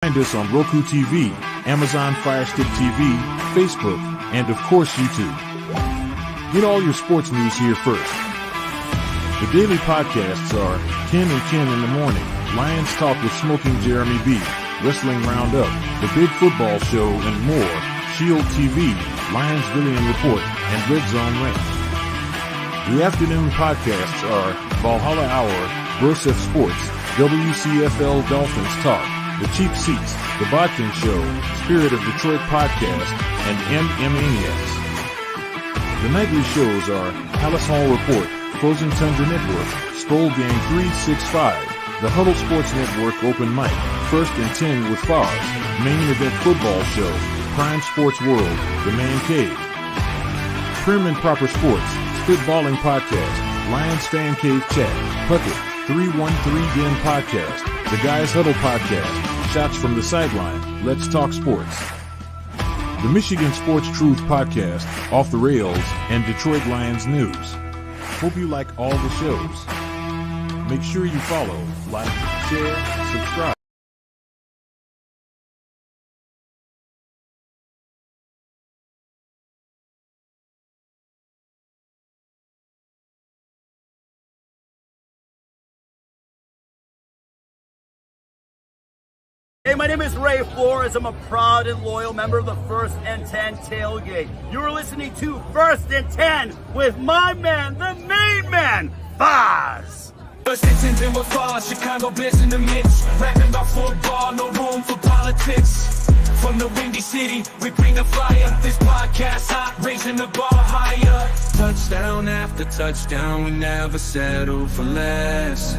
Find us on Roku TV, Amazon Fire Stick TV, Facebook, and of course YouTube. Get all your sports news here first. The daily podcasts are Ken and Ken in the Morning, Lions Talk with Smoking Jeremy B, Wrestling Roundup, The Big Football Show, and more, Shield TV, Lions Villian Report, and Red Zone Rant. The afternoon podcasts are Valhalla Hour, Broseph Sports, WCFL Dolphins Talk, The Cheap Seats, The Bodkin Show, Spirit of Detroit Podcast, and MManiacs. The nightly shows are Palace Hall Report, Frozen Tundra Network, Skull Gang 365, The Huddle Sports Network Open Mic, First and 10 with Foz, Main Event Football Show, Prime Sports World, The Man Cave, Prim and Proper Sports, Spitballing Podcast, Lions Fan Cave Chat, Puckett, 313 Den Podcast, The Guys Huddle Podcast, Shots from the Sideline, Let's Talk Sports, the Michigan Sports Truth Podcast, Off the Rails, and Detroit Lions News. Hope you like all the shows. Make sure you follow, like, share, subscribe. Hey, my name is Ray Flores. I'm a proud and loyal member of the First and 10 Tailgate. You're listening to First and 10 with my man, the main man, Foz. First and 10 with Foz, Chicago Bears in the mix. Rapping about football, no room for politics. From the Windy City, we bring the fire. This podcast hot, raising the bar higher. Touchdown after touchdown, we never settle for less.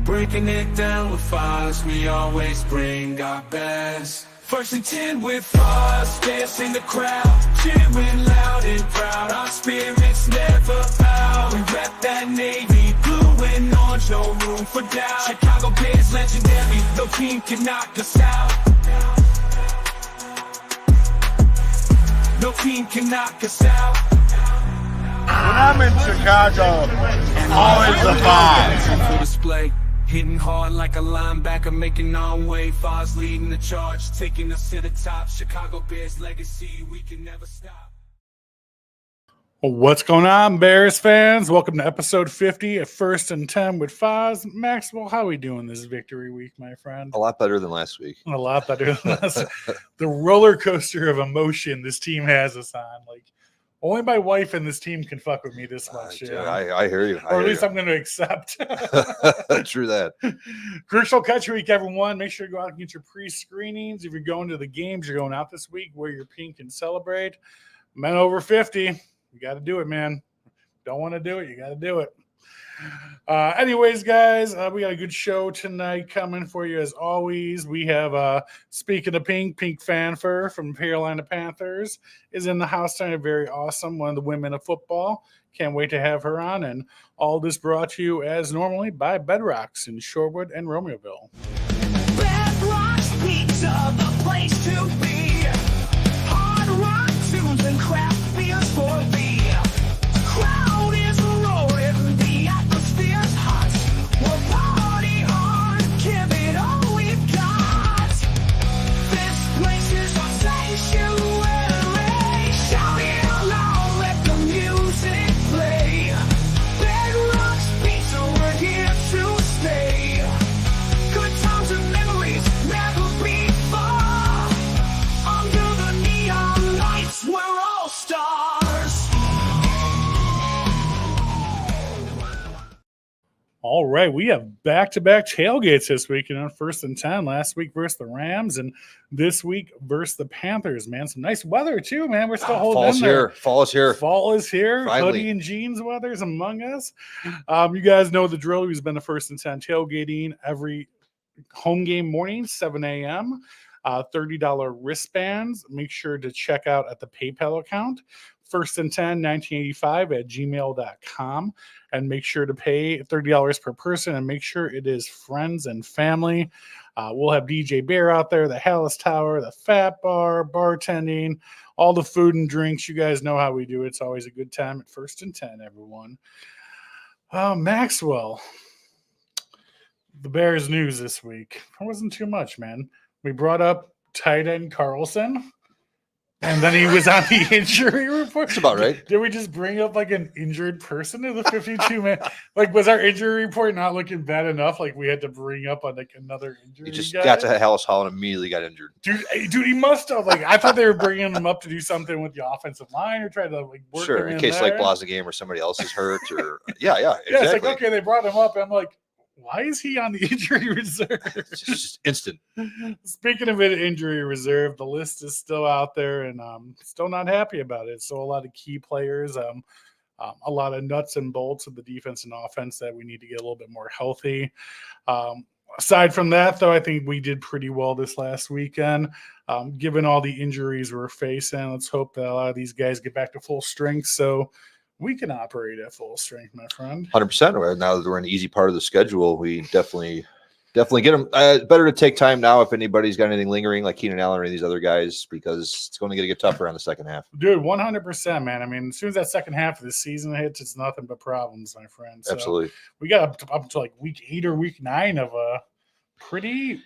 Breaking it down with Foz, we always bring our best. First and 10 with Foz, dance in the crowd, cheering loud and proud. Our spirits never bow. We rep that navy, blue and orange, no room for doubt. Chicago Bears legendary, no team can knock us out. No team can knock us out. When I'm in Chicago, always the Foz. Full display. Hitting hard like a linebacker, making our way. Foz leading the charge, taking us to the top. Chicago Bears legacy, we can never stop. What's going on, Bears fans? Welcome to episode 50 of First and 10 with Foz. Maxwell, how are we doing this victory week, my friend? A lot better than last week. A lot better than last. The roller coaster of emotion this team has us on. Like, only my wife and this team can fuck with me this much. I hear you. Or at least I'm going to accept. True that. Crucial catch week, everyone. Make sure you go out and get your pre-screenings. If you're going to the games, you're going out this week, wear your pink and celebrate. Men over 50, you got to do it, man. Don't want to do it, you got to do it. Anyways, guys, we got a good show tonight coming for you as always. We have, speaking of Pink Fanfare from Carolina Panthers is in the house tonight. Very awesome. One of the women of football. Can't wait to have her on. And all this brought to you as normally by Bedrocks in Shorewood and Romeoville. Bedrock's Pizza, the place to be. Hard rock tunes and craft beers for thee. The crowd is roaring, the atmosphere's hot. We'll party hard, give it all we've got. This place is our sanctuary. Shout it aloud, let the music play. Bedrock's Pizza, we're here to stay. Good times and memories never before. Under the neon lights, we're all stars. All right, we have back-to-back tailgates this week. First and 10. Last week versus the Rams, and this week versus the Panthers, man. Some nice weather, too, man. We're still holding in there. Fall is here. Fall is here. Finally. Hoodie and jeans weather's among us. You guys know the drill. We've been the First and 10 tailgating every home game morning, 7 a.m. $30 wristbands. Make sure to check out at the PayPal account. First and 10, 1985 at gmail.com. And make sure to pay $30 per person and make sure it is friends and family. We'll have DJ Bear out there, the Hallis Tower, the Fat Bar, bartending, all the food and drinks. You guys know how we do it. It's always a good time at First and 10, everyone. Maxwell, the Bears news this week. It wasn't too much, man. We brought up tight end Carlson. And then he was on the injury report. That's about right. Did we just bring up like an injured person in the 52-man? Like, was our injury report not looking bad enough? Like, we had to bring up on like another injury. He just guy? got to Hallis Hall and immediately got injured. Dude, he must have. Like, I thought they were bringing him up to do something with the offensive line or try to like work Sure, him in case there. like Blazigame or somebody else is hurt or yeah, exactly. Yeah, it's like okay, they brought him up. And I'm like, why is he on the injury reserve? It's just instant. Speaking of it, injury reserve, the list is still out there, and still not happy about it. So a lot of key players, a lot of nuts and bolts of the defense and offense that we need to get a little bit more healthy. Aside from that, though, I think we did pretty well this last weekend. Given all the injuries we're facing, let's hope that a lot of these guys get back to full strength so we can operate at full strength, my friend. 100%. Now that we're in the easy part of the schedule, we definitely get them. Better to take time now if anybody's got anything lingering, like Keenan Allen or any of these other guys, because it's going to get tougher on the second half. Dude, 100%, man. I mean, as soon as that second half of the season hits, it's nothing but problems, my friend. So Absolutely. we got up to like week 8 or week 9 of a pretty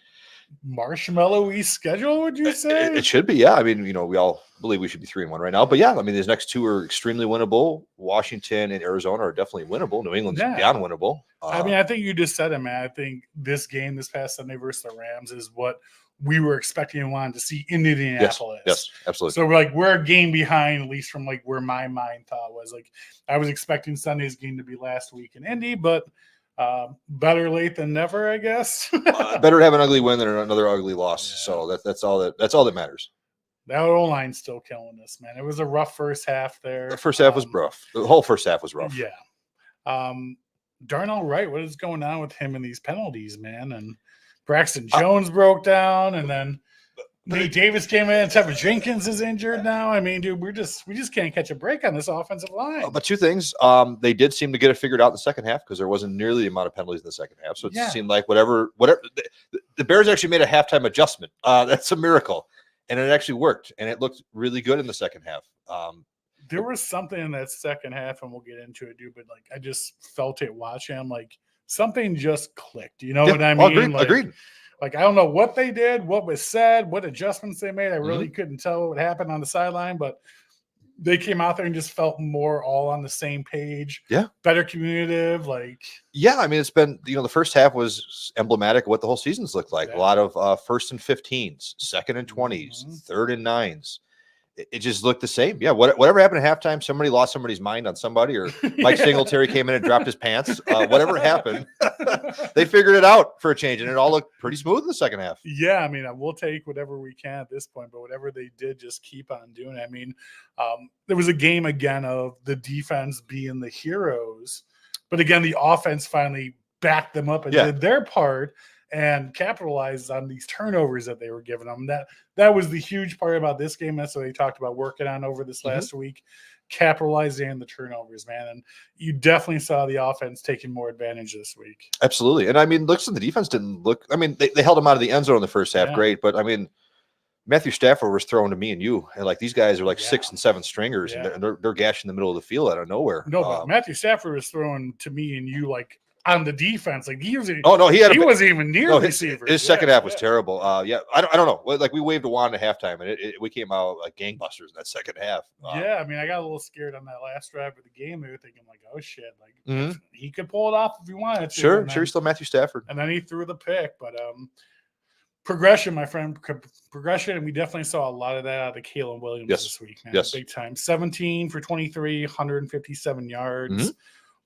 marshmallowy schedule, would you say? It should be, yeah. I mean, we all believe we should be 3-1 right now, but yeah, I mean, these next two are extremely winnable. Washington and Arizona are definitely winnable. New England's beyond winnable. I mean, I think you just said it, man. I think this game this past Sunday versus the Rams is what we were expecting and wanted to see in Indianapolis. Yes, absolutely. So we're a game behind, at least from like where my mind thought was. Like I was expecting Sunday's game to be last week in Indy, but better late than never, I guess. Better to have an ugly win than another ugly loss. Yeah. So that's all that matters. That O-line's still killing us, man. It was a rough first half there. The first half was rough. The whole first half was rough. Yeah. Darnell Wright, what is going on with him and these penalties, man? And Braxton Jones broke down, and then Nate Davis came in. Tevin Jenkins is injured now. I mean, dude, we just can't catch a break on this offensive line. But two things, they did seem to get it figured out in the second half because there wasn't nearly the amount of penalties in the second half. So it seemed like whatever the Bears actually made a halftime adjustment. That's a miracle, and it actually worked, and it looked really good in the second half. There was something in that second half, and we'll get into it, dude. But like, I just felt it watching him. Like something just clicked. You know what I mean? Agreed. Like, I don't know what they did, what was said, what adjustments they made. I really couldn't tell what happened on the sideline, but they came out there and just felt more all on the same page. Yeah. Better communicative. Yeah, I mean, it's been, the first half was emblematic of what the whole season's looked like. Yeah. A lot of first and 15s, second and 20s, third and 9s. It just looked the same. Yeah, whatever happened at halftime, somebody lost somebody's mind on somebody, or Mike Singletary came in and dropped his pants. Whatever happened, they figured it out for a change, and it all looked pretty smooth in the second half. Yeah, I mean, we'll take whatever we can at this point, but whatever they did, just keep on doing it. I mean, there was a game again of the defense being the heroes, but again, the offense finally backed them up and did their part and capitalized on these turnovers that they were giving them. That was the huge part about this game. That's what they talked about working on over this last week, capitalizing on the turnovers, man. And you definitely saw the offense taking more advantage this week. Absolutely. And I mean, listen, the defense didn't look, I mean, they held them out of the end zone in the first half. Great. But I mean, Matthew Stafford was throwing to me and you, and like these guys are like 6 and 7 stringers, and they're gashing the middle of the field out of nowhere. No, but Matthew Stafford was throwing to me and you like on the defense, like he wasn't even near receivers. His second half was terrible. I don't know. Like we waved a wand at halftime, and we came out like gangbusters in that second half. I mean, I got a little scared on that last drive of the game. They were thinking like, oh shit, like he could pull it off if he wanted to. Sure, he's still Matthew Stafford. And then he threw the pick, but progression, my friend, progression, and we definitely saw a lot of that out of Caleb Williams this week, man. Big time. 17 for 23, 157 yards,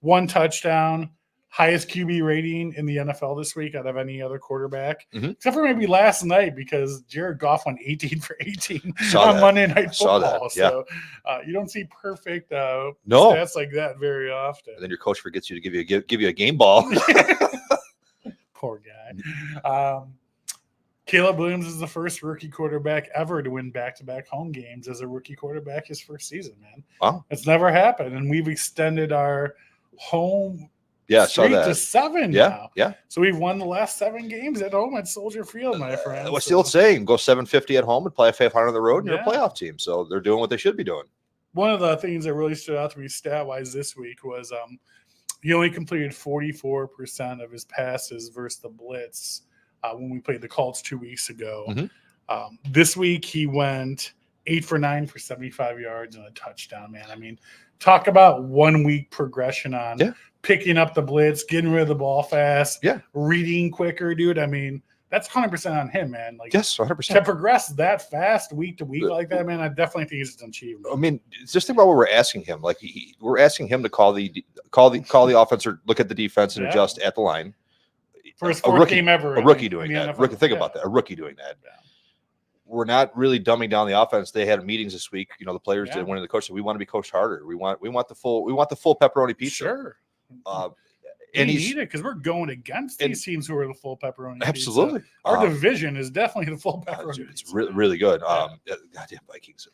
1 touchdown. Highest QB rating in the NFL this week out of any other quarterback, except for maybe last night because Jared Goff went 18 for 18 on Monday Night Football. So you don't see perfect stats like that very often. And then your coach forgets you to give you a game ball. Poor guy. Caleb Williams is the first rookie quarterback ever to win back-to-back home games as a rookie quarterback his first season, man. Wow. It's never happened, and we've extended our home streak to 7 now. Yeah. So we've won the last 7 games at home at Soldier Field, my friend. What's the old saying? Go 750 at home and play 500 on the road, and you're a playoff team. So they're doing what they should be doing. One of the things that really stood out to me stat-wise this week was he only completed 44% of his passes versus the blitz when we played the Colts 2 weeks ago. Mhm. This week he went 8 for 9 for 75 yards and a touchdown, man. I mean, talk about 1 week progression on picking up the blitz, getting rid of the ball fast, reading quicker, dude. I mean, that's 100% on him, man. Like, yes, to 100%. progress that fast week to week like that, man, I definitely think it's an achievement. I mean, just think about what we're asking him. Like, we're asking him to call the offense or look at the defense and adjust at the line. First fourth game ever. A rookie doing that. NFL. Think about that. A rookie doing that. Yeah. We're not really dumbing down the offense. They had meetings this week. You know, the players did. One of the coaches said, we want to be coached harder. We want the full pepperoni pizza. Sure. And he's need it because we're going against these teams who are the full pepperoni. Absolutely. Pizza. Our division is definitely the full pepperoni. Dude, it's really good. Goddamn Vikings.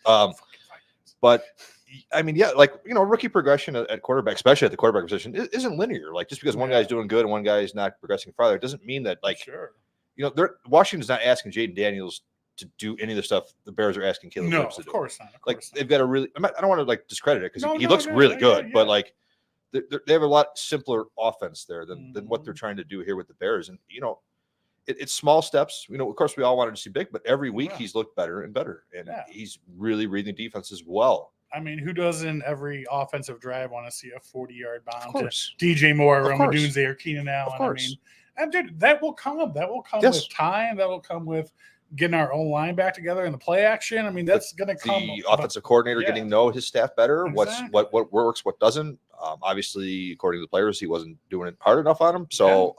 But I mean, like, you know, rookie progression at quarterback, especially at the quarterback position, isn't linear. Like, just because one guy's doing good and one guy is not progressing farther, it doesn't mean that, like, you know, Washington's not asking Jaden Daniels to do any of the stuff the Bears are asking Caleb Williams to do. Of course not. They've got a really. I don't want to like discredit it because he looks really good, but like they have a lot simpler offense there than what they're trying to do here with the Bears. And you know, it's small steps. You know, of course, we all wanted to see big, but every week he's looked better and better, and he's really reading the defense as well. I mean, who doesn't every offensive drive want to see a 40-yard bomb to DJ Moore, Roma Dunze, or Keenan Allen? Of course. I mean, and dude, that will come. That will come with time. That will come with getting our own line back together in the play action. I mean, that's going to come. The offensive coordinator getting to know his staff better. What works, what doesn't. Obviously, according to the players, he wasn't doing it hard enough on him. So,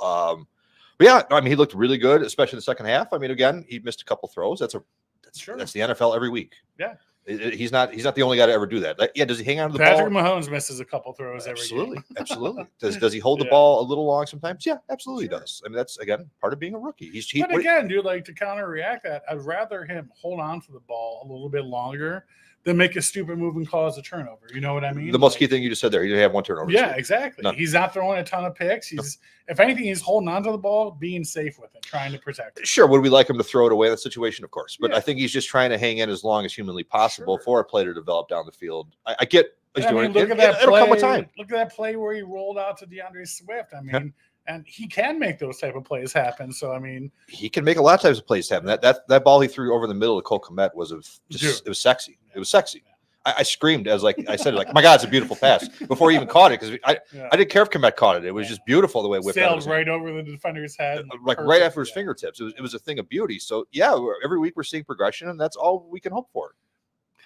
but yeah, I mean, he looked really good, especially in the second half. I mean, again, he missed a couple throws. That's the NFL every week. Yeah. He's not the only guy to ever do that. Does he hang on to the Patrick ball? Mahomes misses a couple throws every game. Absolutely. Does he hold the ball a little long sometimes? Yeah, absolutely does. I mean, that's again part of being a rookie. But again, dude, like to counteract that, I'd rather him hold on to the ball a little bit longer than make a stupid move and cause a turnover. You know what I mean? The most key thing you just said there, he didn't have one turnover. Yeah, exactly. None. He's not throwing a ton of picks. He's, if anything, he's holding on to the ball, being safe with it, trying to protect it. Sure. Would we like him to throw it away in that situation? Of course. But I think he's just trying to hang in as long as humanly possible for a play to develop down the field. I get he's doing it. Look at that it'll play. Come with time. Look at that play where he rolled out to DeAndre Swift. I mean, and he can make those type of plays happen. So, I mean, he can make a lot of types of plays happen. That ball he threw over the middle of Cole Kmet was it was sexy. It was sexy. I screamed as I said, like, my God, it's a beautiful pass before he even caught it. Because I didn't care if Kmet caught it. It was just beautiful the way it whipped out. Sailed right over the defender's head. Like right after his fingertips. It was a thing of beauty. So yeah, every week we're seeing progression, and that's all we can hope for.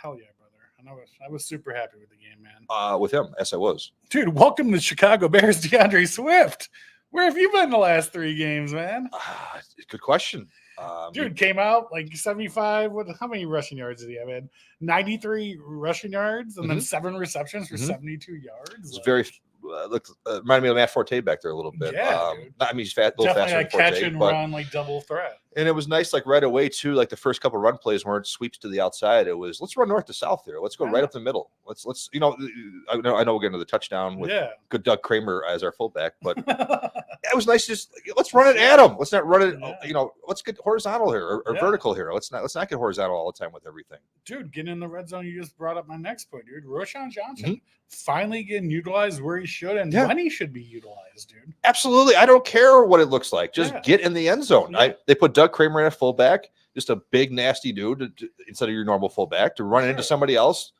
Hell yeah, brother. I was super happy with the game, man. With him, yes, I was. Dude, welcome to the Chicago Bears, DeAndre Swift. Where have you been the last 3 games, man? Good question. Dude came out like 75. How many rushing yards did he have? 93 rushing yards and then 7 receptions for 72 yards. It's very reminded me of Matt Forte back there a little bit. Yeah, I mean, he's a little definitely faster like than Forte, catch and but, run, like double threat. And it was nice, like right away too. Like the first couple run plays weren't sweeps to the outside. It was let's run north to south here. Let's go right up the middle. Let's you know. I know we'll get into the touchdown with good Doug Kramer as our fullback, but it was nice. Just let's run it at him. Let's not run it. You know, let's get horizontal here or vertical here. Let's not get horizontal all the time with everything. Dude, getting in the red zone. You just brought up my next point, dude. Roschon Johnson finally getting utilized where he should and when he should be utilized, dude. Absolutely. I don't care what it looks like. Just get in the end zone. They put Doug Kramer in a fullback, just a big, nasty dude instead of your normal fullback to run into somebody else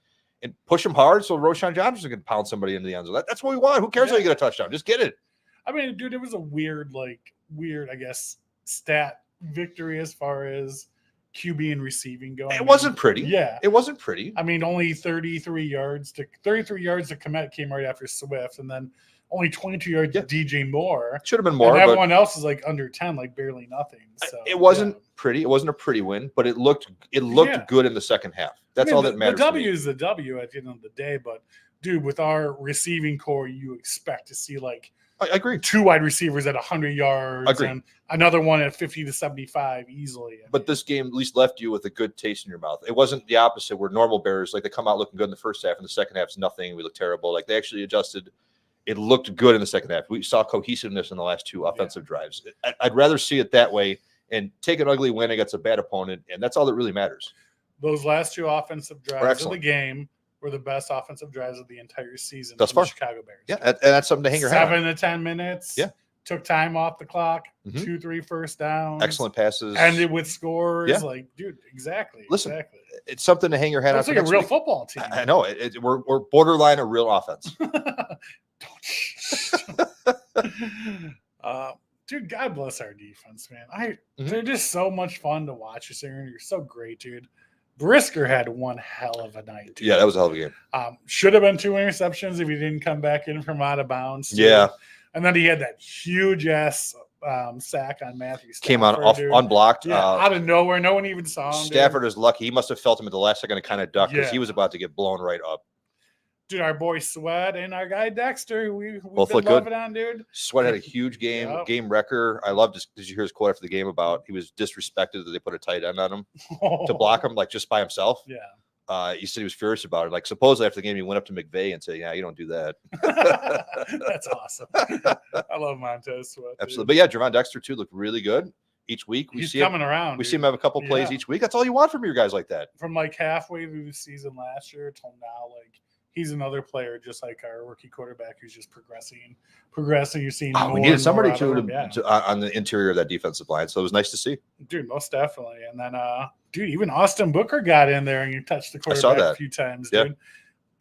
and push him hard so Roschon Johnson can pound somebody into the end zone. That's what we want. Who cares how you get a touchdown? Just get it. I mean, dude, it was a weird, I guess, stat victory as far as QB and receiving go. It wasn't pretty. Yeah. It wasn't pretty. I mean, only 33 yards to Kmet came right after Swift, and then only 22 yards to DJ Moore. Should have been more. And everyone else is like under 10, like barely nothing. So it wasn't pretty. It wasn't a pretty win, but it looked good in the second half. That's all that matters. The W is the W at the end of the day, but dude, with our receiving core, you expect to see like I agree. 2 wide receivers at 100 yards and another one at 50 to 75 easily. But this game at least left you with a good taste in your mouth. It wasn't the opposite where normal Bears, like they come out looking good in the first half and the second half's nothing. We look terrible. Like they actually adjusted. It looked good in the second half. We saw cohesiveness in the last 2 offensive drives. I'd rather see it that way and take an ugly win against a bad opponent, and that's all that really matters. Those last 2 offensive drives of the game were the best offensive drives of the entire season thus far. The Chicago Bears. Yeah, and that's something to hang your hat on. 7 to 10 minutes. Yeah. took time off the clock, Mhm. 2-3 first downs. Excellent passes. Ended with scores. Yeah. Like, dude, exactly. Listen, exactly. It's something to hang your hat That's on. like a for next real week. football team. I know. We're borderline a real offense. Dude, God bless our defense, man. Mhm. They're just so much fun to watch this year. You're so great, dude. Brisker had one hell of a night, dude. Yeah, that was a hell of a game. Should have been 2 interceptions if he didn't come back in from out of bounds. Too. Yeah. And then he had that huge ass sack on Matthew Stafford. Came on dude. unblocked. Yeah, out of nowhere. No one even saw him. Stafford dude. is lucky. He must have felt him at the last second and kind of ducked because Yeah. he was about to get blown right up. Dude, our boy Sweat and our guy Dexter, who we've Both been look good. loving on, dude. Sweat had a huge game, Yep. game wrecker. I loved. Did you hear his quote after the game about he was disrespected that they put a tight end on him to block him, like just by himself? Yeah. He said he was furious about it. Like supposedly after the game, he went up to McVay and said, "Yeah, you don't do that." That's awesome. I love Montez Sweat. Absolutely, but yeah, Javon Dexter too looked really good each week. He's see coming him, around. We dude. see him have a couple plays Yeah. each week. That's all you want from your guys like that. From like halfway through the season last year till now, like he's another player just like our rookie quarterback who's just progressing. You're seeing Oh, more we needed and somebody more out of him. Yeah. on the interior of that defensive line, so it was nice to see. Dude, most definitely. And then dude, even Austin Booker got in there and you touched the I saw quarterback that. a few times, Yeah. dude.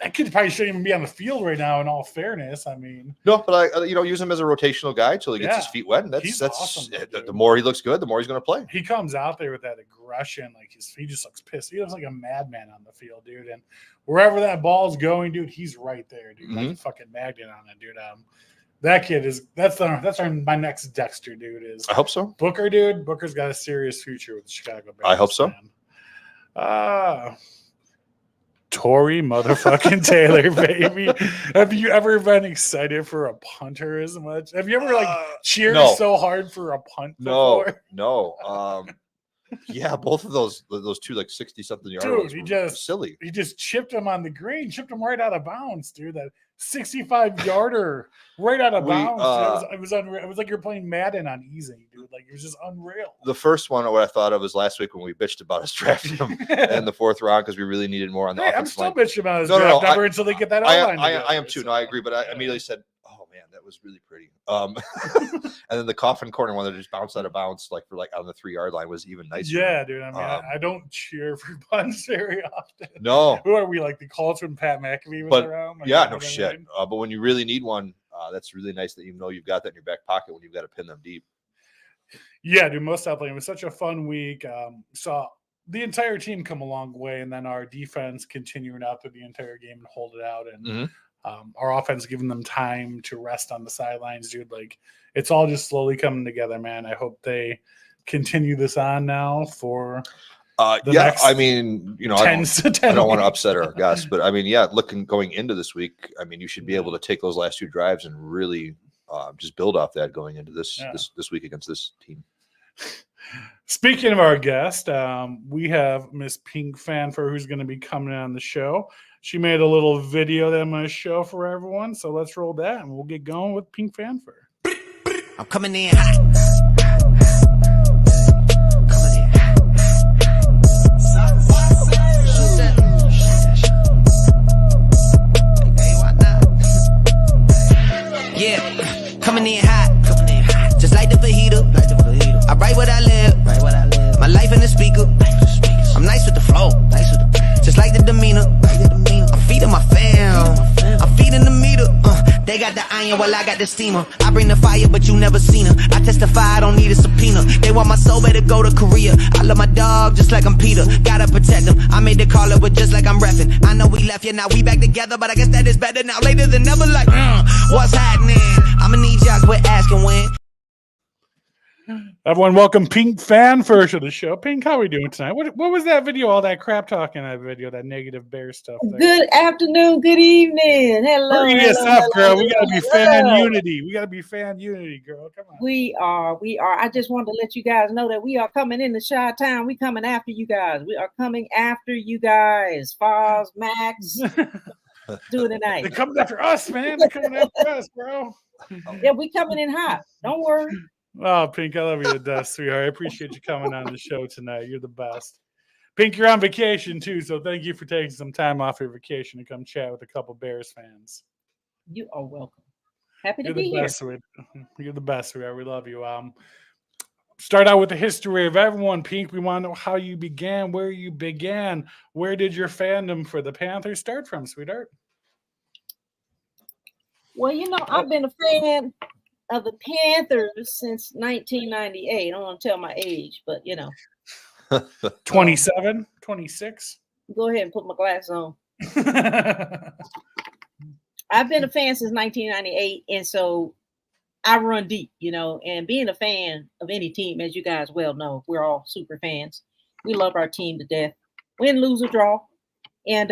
That kid probably shouldn't even be on the field right now, in all fairness. I mean, No, but I use him as a rotational guy till he gets his Yeah. feet wet. And He's that's awesome, though, the dude. more he looks good, the more he's going to play. he comes out there with that aggression, like he just looks pissed. He looks like a madman on the field, dude. And wherever that ball's going, dude, he's right there, dude. Like a fucking magnet on it, dude. That kid is my next Dexter, dude. Is I hope so. Booker, dude. Booker's got a serious future with the Chicago Bears. I hope so. Man. Tory motherfucking Taylor, baby. Have you ever been excited for a punter as much? Have you ever cheered no. so hard for a punt No, before? no. Yeah, both of those two like 60-something yard Dude, runs he were just silly. He just chipped him on the green, chipped him right out of bounds, dude. That 65-yarder right out of bounds. It was unreal. It was like you're playing Madden on easy, dude. Like it was just unreal. The first one, what I thought of was last week when we bitched about us drafting him in the 4th round because we really needed more on the Hey, I'm offensive still line. bitching about his No, draft no, number until they get that O-line I together, am too. No, I agree, but I yeah. immediately said, "Oh man, that was really pretty." And then the coffin corner one that just bounced out of bounds, like on the 3-yard line, was even nicer. Yeah, dude. I mean, I don't cheer for punts very often. No, Who are we, like the Colts when Pat McAfee was but around? Like, yeah, you know no what I shit. mean? But when you really need one, that's really nice that you know you've got that in your back pocket when you've got to pin them deep. Yeah, dude, most definitely. It was such a fun week. Saw the entire team come a long way, and then our defense continuing out through the entire game and hold it out, and our offense giving them time to rest on the sidelines, dude. Like it's all just slowly coming together, man. I hope they continue this on now for the next I mean, I don't want to upset our guests, but I mean, going into this week, I mean, you should be able to take those last 2 drives and really just build off that going into this week against this team. Speaking of our guest, we have Miss Pink Fanfare who's going to be coming on the show. She made a little video that I'm going to show for everyone. So let's roll that and we'll get going with Pink Fanfare. I'm coming in hot. Yeah, coming in hot. Just like the fajita. I write what I live. My life in the speaker. I'm nice with the flow. Just like the demeanor. I'm feeding my fam. I'm feeding the meter. They got the iron while I got the steamer. I bring the fire, but you never seen her. I testify, I don't need a subpoena. They want my soul, better go to Korea. I love my dog just like I'm Peter. Gotta protect him. I made the call up, but just like I'm reffing. I know we left, yeah, now we back together, but I guess that is better now. Later than never, like, what's happening? I'ma need y'all quit asking when. Everyone, welcome Pink Fanfare to the show. Pink, how are we doing tonight? What was that video? All that crap talking in that video, that negative bear stuff there. Good afternoon, good evening. Hello. Hurry this hello, up, hello, girl. We gotta be hello. fan unity. We gotta be fan unity, girl. Come on. We are. I just wanted to let you guys know that we are coming into Chi-Town. We coming after you guys. We are coming after you guys. Foz, Max, do it tonight. They're coming after us, man. They're coming after us, bro. Yeah, we coming in hot. Don't worry. Oh, Pink, I love you to death, sweetheart. I appreciate you coming on the show tonight. You're the best. Pink, you're on vacation too, so thank you for taking some time off your vacation to come chat with a couple Bears fans. You are welcome. Happy to You're be the here. best. You're the best. We love you. Start out with the history of everyone. Pink, we want to know how you began, where you began. Where did your fandom for the Panthers start from, sweetheart? Well, I've been a fan of the Panthers since 1998. I don't want to tell my age, but 27, 26. Go ahead and put my glasses on. I've been a fan since 1998, and so I run deep, and being a fan of any team, as you guys well know, we're all super fans. We love our team to death, win, lose, or draw. And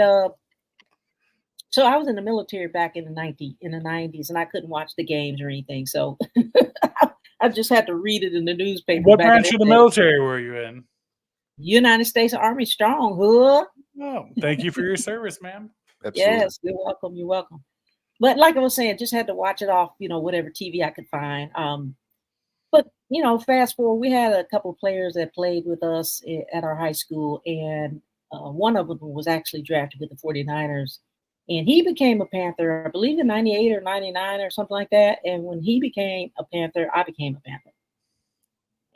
so I was in the military back in the 90s, and I couldn't watch the games or anything. So I just had to read it in the newspaper. What branch of the military were you in? United States Army strong, hood. Oh, thank you for your service, ma'am. Absolutely. Yes, you're welcome. You're welcome. But like I was saying, just had to watch it off, whatever TV I could find. But fast forward, we had a couple of players that played with us at our high school, and one of them was actually drafted with the 49ers. And he became a Panther, I believe in 98 or 99 or something like that. And when he became a Panther, I became a Panther.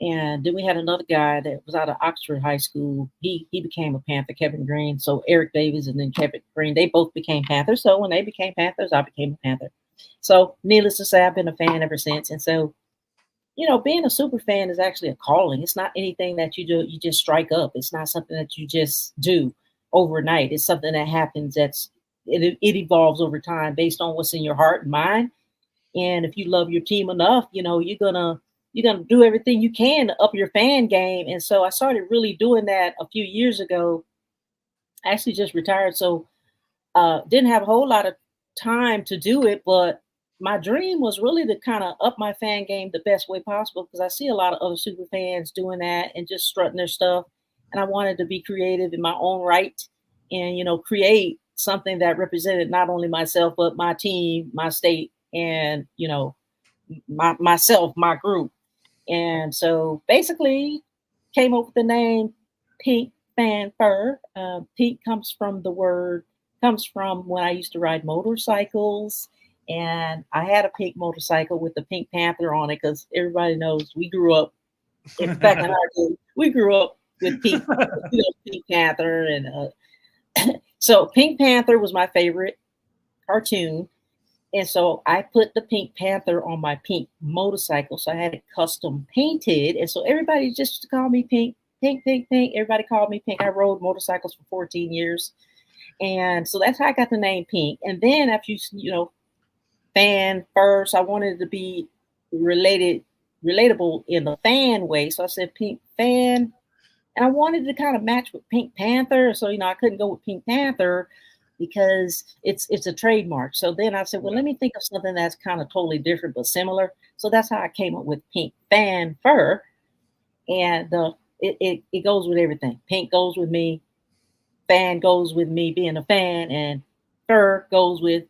And then we had another guy that was out of Oxford High School. He became a Panther, Kevin Green. So Eric Davis and then Kevin Green, they both became Panthers. So when they became Panthers, I became a Panther. So needless to say, I've been a fan ever since. And so, being a super fan is actually a calling. It's not anything that you do, you just strike up. It's not something that you just do overnight. It's something that happens it evolves over time based on what's in your heart and mind. And if you love your team enough, you're gonna do everything you can to up your fan game. And so I started really doing that a few years ago. I actually just retired, so didn't have a whole lot of time to do it, but my dream was really to kind of up my fan game the best way possible, because I see a lot of other super fans doing that and just strutting their stuff. And I wanted to be creative in my own right and, create something that represented not only myself, but my team, my state, and, myself, my group. And so basically came up with the name Pink Fan Fur. Pink comes from when I used to ride motorcycles, and I had a pink motorcycle with the Pink Panther on it, because everybody knows we grew up back in our day. We grew up with Pink, Pink Panther, and so Pink Panther was my favorite cartoon. And so I put the Pink Panther on my pink motorcycle. So I had it custom painted. And so everybody just called me Pink, Pink, Pink, Pink. Everybody called me Pink. I rode motorcycles for 14 years. And so that's how I got the name Pink. And then after fan first, I wanted to be relatable in the fan way. So I said Pink Fan. And I wanted to kind of match with Pink Panther. So, I couldn't go with Pink Panther because it's a trademark. So then I said, well, let me think of something that's kind of totally different but similar. So that's how I came up with Pink Fan Fur. And it goes with everything. Pink goes with me. Fan goes with me being a fan. And fur goes with,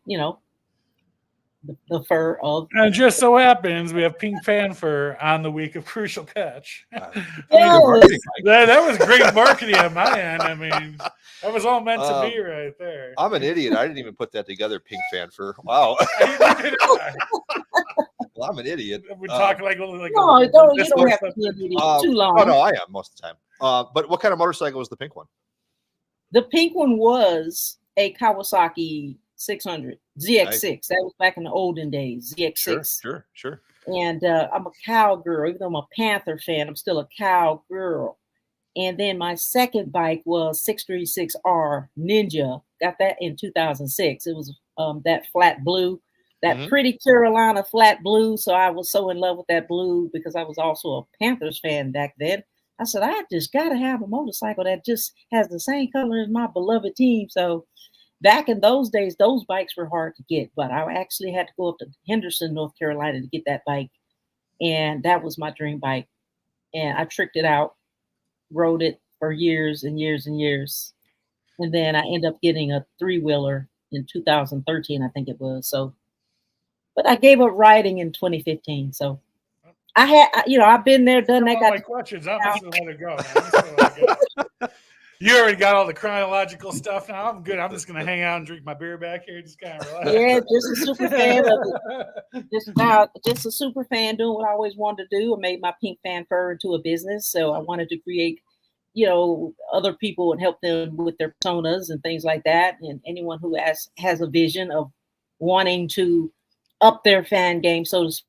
the fur of. And just so happens we have Pink Fan Fur on the week of Crucial Catch. Yes. That was great marketing on my end. I mean, that was all meant to be right there. I'm an idiot. I didn't even put that together. Pink Fan Fur. Wow. Well, I'm an idiot. We talk like no, you don't have to be an idiot too long. Oh no, I am most of the time. But what kind of motorcycle was the pink one? The pink one was a Kawasaki 600 ZX6. That was back in the olden days. ZX6. Sure. And I'm a cowgirl. Even though I'm a Panther fan, I'm still a cowgirl. And then my second bike was 636R Ninja. Got that in 2006. It was that flat blue, that pretty Carolina flat blue. So I was so in love with that blue because I was also a Panthers fan back then. I said, I just got to have a motorcycle that just has the same color as my beloved team. So back in those days, those bikes were hard to get, but I actually had to go up to Henderson, North Carolina to get that bike. And that was my dream bike. And I tricked it out, rode it for years and years and years. And then I ended up getting a 3-wheeler in 2013, I think it was. So, but I gave up riding in 2015. So I've been there, done that. Got my questions. I'm just gonna let it go. You already got all the chronological stuff now. I'm good. I'm just gonna hang out and drink my beer back here. Just kind of relax. Yeah, just a super fan of it. Just a super fan doing what I always wanted to do. I made my pink fan fur into a business, so I wanted to create, other people and help them with their personas and things like that. And anyone who has a vision of wanting to up their fan game, so to speak,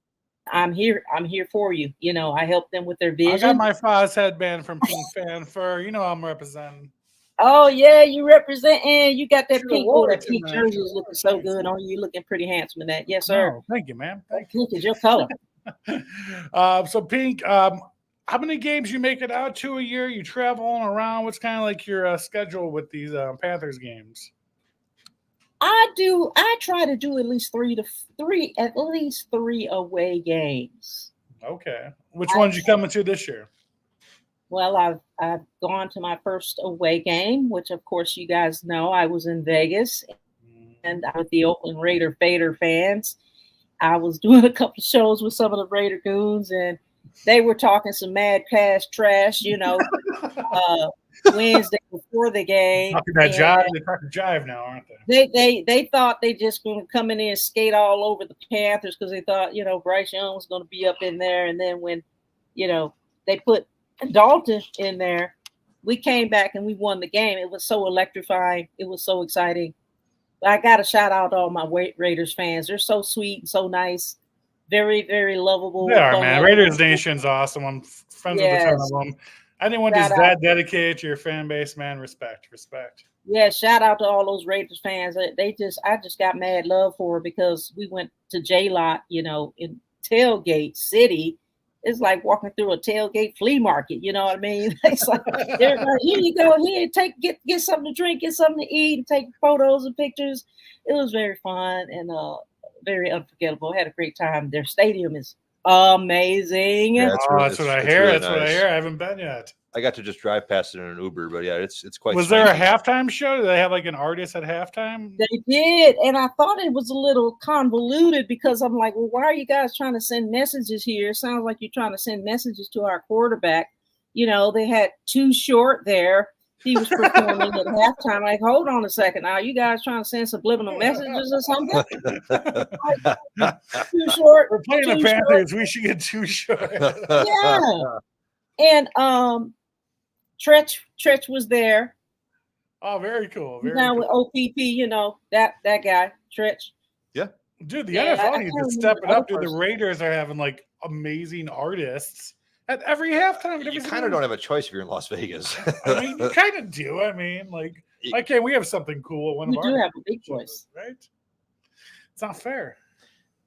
I'm here for you. I help them with their vision. I got my Foz headband from Pink Fan Fur. I'm representing. Oh yeah, you representing. You got that Should've pink. wore Oh, it that pink tonight. jersey is looking so good on you. You're looking pretty handsome in that. Yes, sir. Oh, thank you, man. Thank Pink is your color. you. So Pink, how many games you make it out to a year? You traveling around? What's kind of like your schedule with these Panthers games? I try to do at least three away games. Okay. Which ones you coming to this year? Well, I've gone to my first away game, which of course you guys know. I was in Vegas, and with the Oakland Raider Fader fans. I was doing a couple of shows with some of the Raider goons, and they were talking some mad cash trash, Wednesday before the game. Talking that jive, they're talking jive now, aren't they? They thought they just going to come in and skate all over the Panthers because they thought, Bryce Young was going to be up in there. And then when, they put Dalton in there, we came back and we won the game. It was so electrifying. It was so exciting. I got to shout out to all my Raiders fans. They're so sweet and so nice. Very, very lovable. They are, man. Raiders Nation's awesome. I'm friends with a ton of them. Anyone just that dedicated to your fan base, man, respect. Yeah, shout out to all those Raiders fans. I just got mad love for it because we went to J-Lot, in Tailgate City. It's like walking through a tailgate flea market. You know what I mean? It's like, here you go. Here, get something to drink, get something to eat, and take photos and pictures. It was very fun and very unforgettable. I had a great time. Their stadium is amazing. Yeah, that's what I hear. Really that's nice. What I hear. I haven't been yet. I got to just drive past it in an Uber, but yeah, it's quite. Was there a halftime show? Did they have like an artist at halftime? They did, and I thought it was a little convoluted because I'm like, well, why are you guys trying to send messages here? It sounds like you're trying to send messages to our quarterback. They had Too Short there. He was performing at halftime. Like, hold on a second. Now, you guys trying to send subliminal messages or something? Too Short. We're playing the Panthers. We should get Too Short. Yeah. And Tretch was there. Oh, very cool. Very now cool. With OPP, that guy, Tretch. Yeah. Dude, the NFL needs to step it up. Dude, the Raiders are having like amazing artists at every halftime. You kind of don't have a choice if you're in Las Vegas. I mean, you kind of do. I mean, like, okay, we have something cool at one of our. We do have a big choice, right? It's not fair.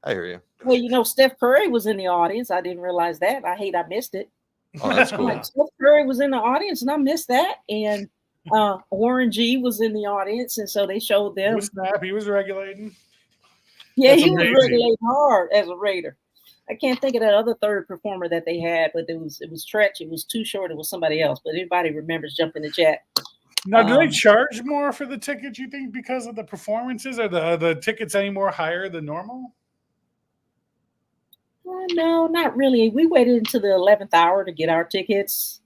I hear you. Well, Steph Curry was in the audience. I didn't realize that. I missed it. Oh, that's cool. Steph Curry was in the audience, and I missed that. And Warren G was in the audience, and so they showed them. He was regulating. Yeah, he was regulating hard as a Raider. I can't think of that other third performer that they had, but it was Tretch. It was Too Short. It was somebody else. But anybody remembers, jump in the chat. Now, do they charge more for the tickets, you think, because of the performances? Are the tickets any more higher than normal? No, not really. We waited until the 11th hour to get our tickets.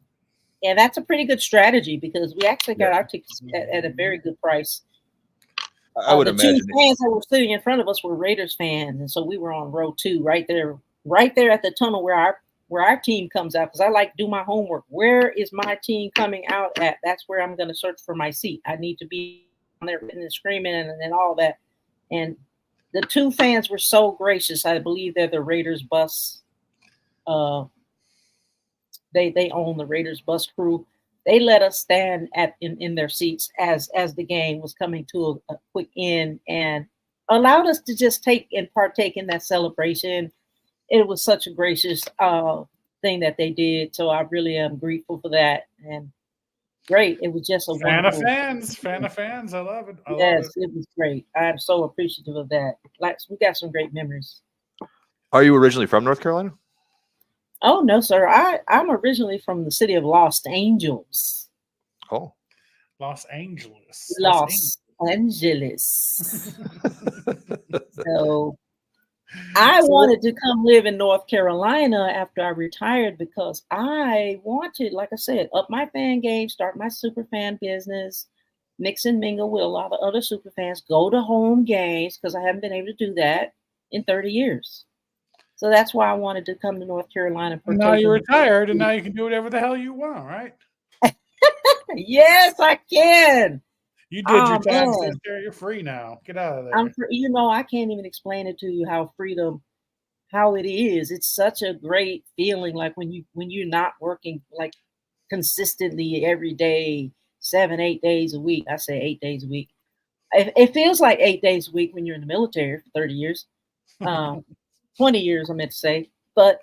And that's a pretty good strategy because we actually got our tickets at a very good price. I would imagine. The two fans that were sitting in front of us were Raiders fans. And so we were on row 2 right there at the tunnel where our team comes out, because I like to do my homework. Where is my team coming out at? That's where I'm going to search for my seat. I need to be on there and screaming and all that. And the two fans were so gracious. I believe they're the Raiders bus. They own the Raiders bus crew. They let us stand in their seats as the game was coming to a quick end and allowed us to just take and partake in that celebration. It was such a gracious thing that they did. So I really am grateful for that. And great. It was just a fan of fans. I love it. Yes, it was great. I'm so appreciative of that. Like, we got some great memories. Are you originally from North Carolina? Oh no, sir. I'm originally from the city of Los Angeles. Oh, Los Angeles. Los Angeles. So I So- wanted to come live in North Carolina after I retired because I wanted, like I said, up my fan game, start my super fan business, mix and mingle with a lot of other super fans, go to home games because I haven't been able to do that in 30 years. So that's why I wanted to come to North Carolina. And now partake you're in- retired, and now you can do whatever the hell you want, right? Yes, I can. You did your Oh, time, man. sister. You're free now. Get out of there. I'm, I can't even explain it to you how it is. It's such a great feeling, like when you're not working like consistently every day, 7, 8 days a week. I say 8 days a week. It feels like 8 days a week when you're in the military for 30 years, 20 years, I meant to say. But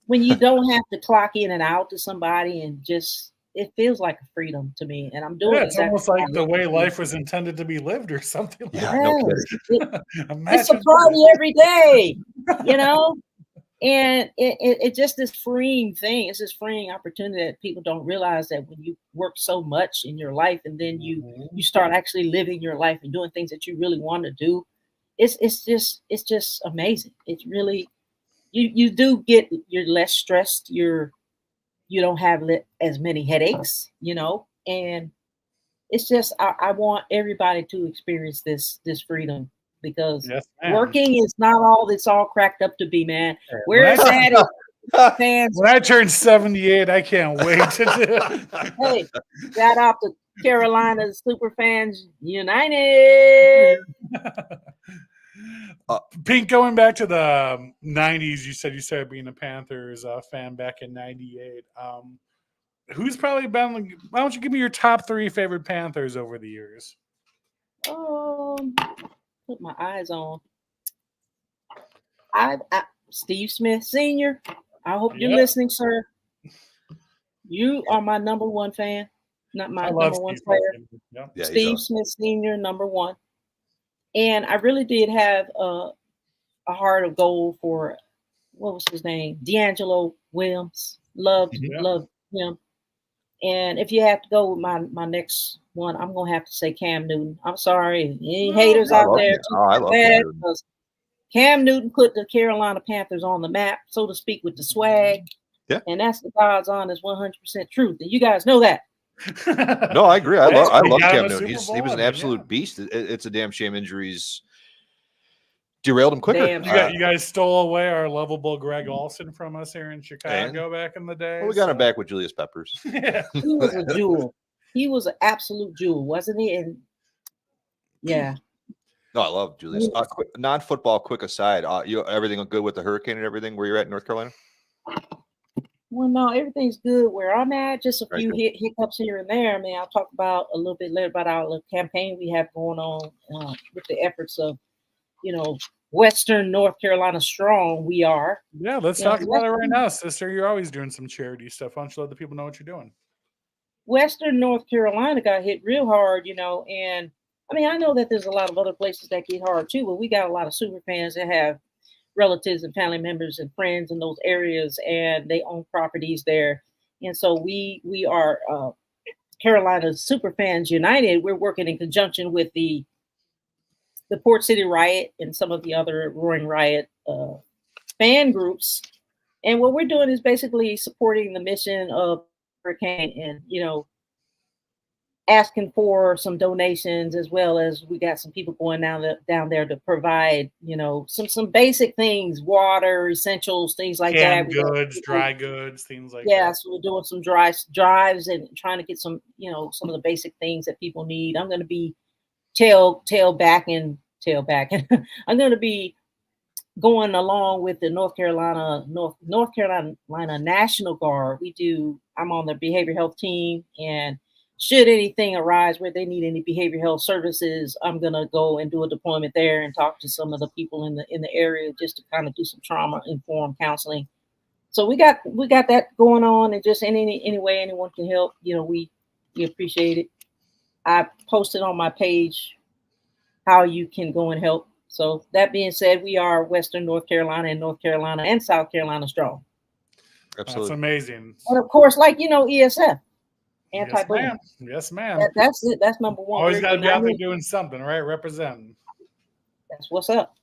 when you don't have to clock in and out to somebody and just, it feels like a freedom to me. And I'm doing Yeah, it's exactly almost what like I the love way to do. life was intended to be lived, or something. Like Yeah, that. no Yes. kidding. It's a Imagine party every day, you know? And it's just this freeing thing. It's this freeing opportunity that people don't realize, that when you work so much in your life and then you start actually living your life and doing things that you really want to do, it's just amazing. It's really, you do you're less stressed. You don't have as many headaches, and it's just I want everybody to experience this freedom, because Yes, ma'am. working is not all it's all cracked up to be, man. When Where I- it's at is fans. When I turn 78, I can't wait to do. Hey, shout out to Carolina Super Fans United. Pink, going back to the 90s, you said you started being a Panthers fan back in 98. Who's probably been, why don't you give me your top 3 favorite Panthers over the years? Put my eyes on. I Steve Smith Sr. I hope you're Yep. listening, sir. You are my number one fan, not my I love number one Steve player. Smith. Yep. Yeah, he's Steve awesome. Smith Sr., number one. And I really did have a heart of gold for, what was his name? D'Angelo Williams. Loved him. And if you have to go with my next one, I'm gonna have to say Cam Newton. I'm sorry, any haters I out love there? Cam. Oh, I love bad, Cam Newton. because Cam Newton put the Carolina Panthers on the map, so to speak, with the swag. Yeah. And that's the God's honest 100% truth. And you guys know that. No, I agree. I Yeah, love he got him Cam a Newton. Super He was Bowl, an I mean, absolute yeah. beast. It's a damn shame injuries derailed him quicker. Damn. You guys stole away our lovable Greg Olson from us here in Chicago back in the day. Well, we got him back with Julius Peppers. Yeah. He was a jewel. He was an absolute jewel, wasn't he? And yeah. No, I love Julius. Non-football, quick aside. You everything good with the hurricane and everything where you're at in North Carolina? Well, no, everything's good where I'm at. Just a Right, few good. hiccups here and there. I mean, I'll talk about a little bit later about our little campaign we have going on with the efforts of, Western North Carolina Strong. We are. Yeah, let's talk about it right now, sister. You're always doing some charity stuff. Why don't you let the people know what you're doing? Western North Carolina got hit real hard, and I mean, I know that there's a lot of other places that get hard too, but we got a lot of super fans that have relatives and family members and friends in those areas, and they own properties there. And so we are Carolina Super Fans United. We're working in conjunction with the Port City Riot and some of the other Roaring Riot fan groups. And what we're doing is basically supporting the mission of Hurricane, and asking for some donations, as well as we got some people going down there to provide some basic things, water, essentials, things like Canned that. goods, dry goods, things like Yeah, that. so we're doing some drives and trying to get some some of the basic things that people need. I'm going to be tailbacking. I'm going to be going along with the North Carolina National Guard. I'm on the behavioral health team, and should anything arise where they need any behavioral health services, I'm gonna go and do a deployment there and talk to some of the people in the area, just to kind of do some trauma informed counseling. So we got that going on, and just in any way anyone can help, we appreciate it. I posted on my page how you can go and help. So that being said, we are Western North Carolina and South Carolina strong. That's Absolutely. amazing. And of course, like ESF, Yes, anti-bullying. ma'am. Yes, ma'am. That's it. That's number one. Always got to be out there That's doing something, right? Representing. what's up.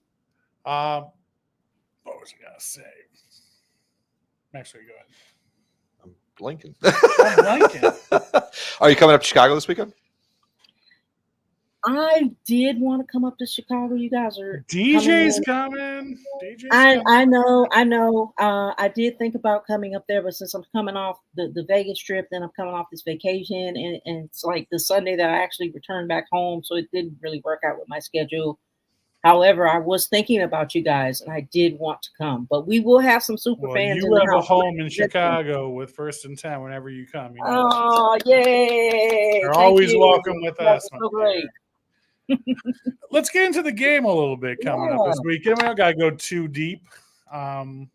was I gonna say? Actually, go ahead. I'm blinking. I'm blanking. Are you coming up to Chicago this weekend? I did want to come up to Chicago. You guys are DJ's coming. coming. I know. I did think about coming up there, but since I'm coming off the Vegas trip, then I'm coming off this vacation, and it's like the Sunday that I actually returned back home, so it didn't really work out with my schedule. However, I was thinking about you guys, and I did want to come. But we will have some super fans. You in the have a house. home in Chicago with First and 10 whenever you come. You know? Oh, yay! You're Thank always you. welcome with That us. was so great. Let's get into the game a little bit coming up this weekend. We don't got to go too deep. How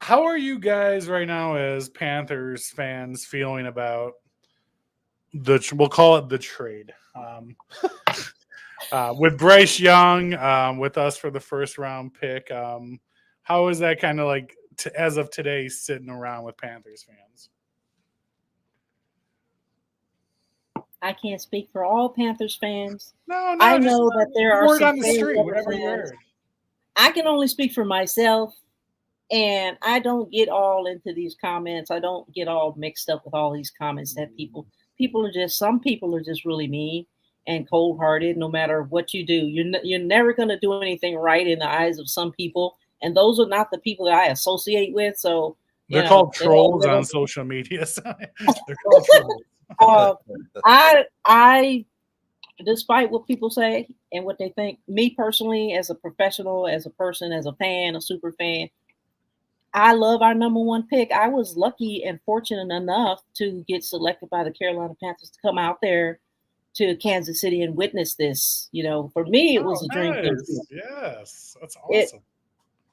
are you guys right now as Panthers fans feeling about we'll call it the trade? With Bryce Young with us for the first round pick, how is that kind of like as of today sitting around with Panthers fans? I can't speak for all Panthers fans. No, I know that there are word some on the fans street, that are whatever you fans. heard. I can only speak for myself, and I don't get all into these comments. I don't get all mixed up with all these comments that some people are just really mean and cold-hearted. No matter what you do, you're never going to do anything right in the eyes of some people, and those are not the people that I associate with. So they're called trolls on social media. They're called trolls. I, despite what people say and what they think, me personally, as a professional, as a person, as a fan, a super fan, I love our number one pick. I was lucky and fortunate enough to get selected by the Carolina Panthers to come out there to Kansas City and witness this. You know, for me, it was a dream come true. Yes, that's awesome.